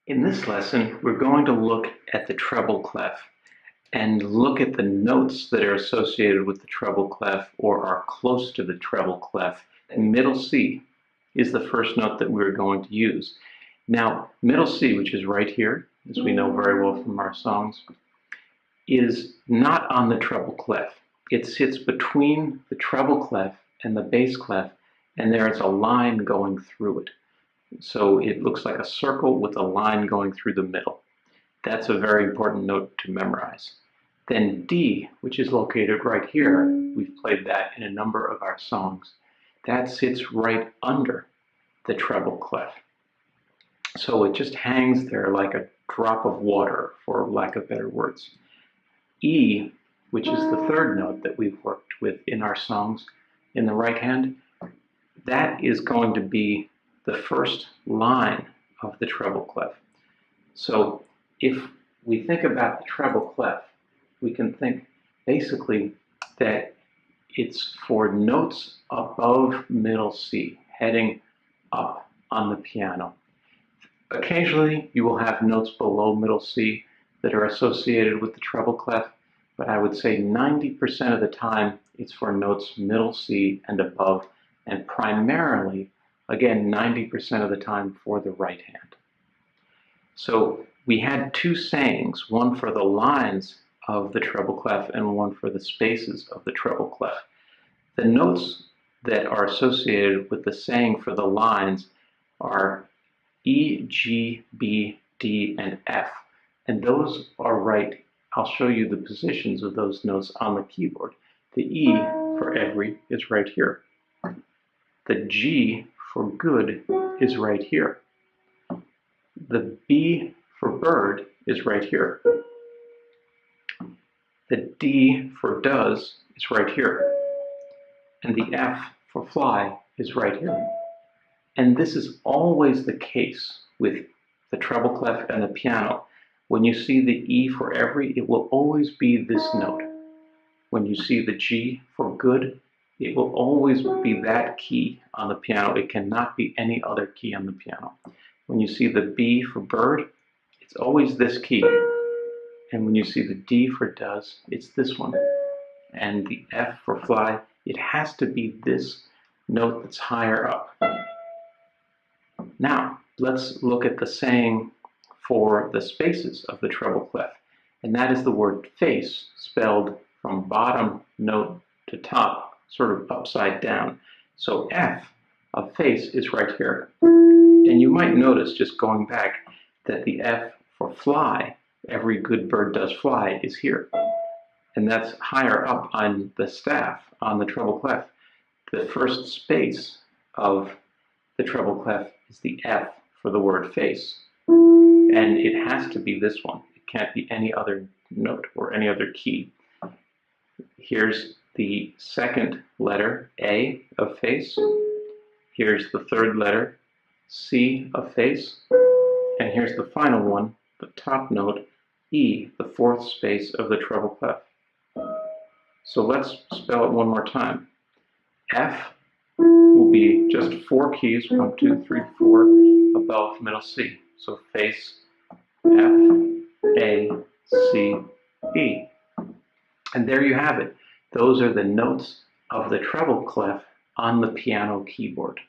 In this lesson, we're going to look at the treble clef and look at the notes that are associated with the treble clef or are close to the treble clef. And middle C is the first note that we're going to use. Now, middle C, which is right here, as we know very well from our songs, is not on the treble clef. It sits between the treble clef and the bass clef, and there is a line going through it. So it looks like a circle with a line going through the middle. That's a very important note to memorize. Then D, which is located right here, we've played that in a number of our songs. That sits right under the treble clef. So it just hangs there like a drop of water, for lack of better words. E, which is the third note that we've worked with in our songs in the right hand, that is going to be the first line of the treble clef. So if we think about the treble clef, we can think basically that it's for notes above middle C, heading up on the piano. Occasionally you will have notes below middle C that are associated with the treble clef, but I would say 90% of the time it's for notes middle C and above, and primarily, again, 90% of the time for the right hand. So we had two sayings, one for the lines of the treble clef and one for the spaces of the treble clef. The notes that are associated with the saying for the lines are E, G, B, D, and F. And those are right. I'll show you the positions of those notes on the keyboard. The E for every is right here. The G for good is right here. The B for bird is right here. The D for does is right here. And the F for fly is right here. And this is always the case with the treble clef and the piano. When you see the E for every, it will always be this note. When you see the G for good, it will always be that key on the piano. It cannot be any other key on the piano. When you see the B for bird, it's always this key. And when you see the D for does, it's this one. And the F for fly, it has to be this note that's higher up. Now, let's look at the saying for the spaces of the treble clef. And that is the word face, spelled from bottom note to top, sort of upside down. So F of face is right here. And you might notice, just going back, that the F for fly, every good bird does fly, is here. And that's higher up on the staff, on the treble clef. The first space of the treble clef is the F for the word face. And it has to be this one. It can't be any other note or any other key. Here's the second letter, A of face. Here's the third letter, C of face. And here's the final one, the top note, E, the fourth space of the treble clef. So let's spell it one more time. F will be just four keys, 1, 2, 3, 4, above middle C. So face, F, A, C, E. And there you have it. Those are the notes of the treble clef on the piano keyboard.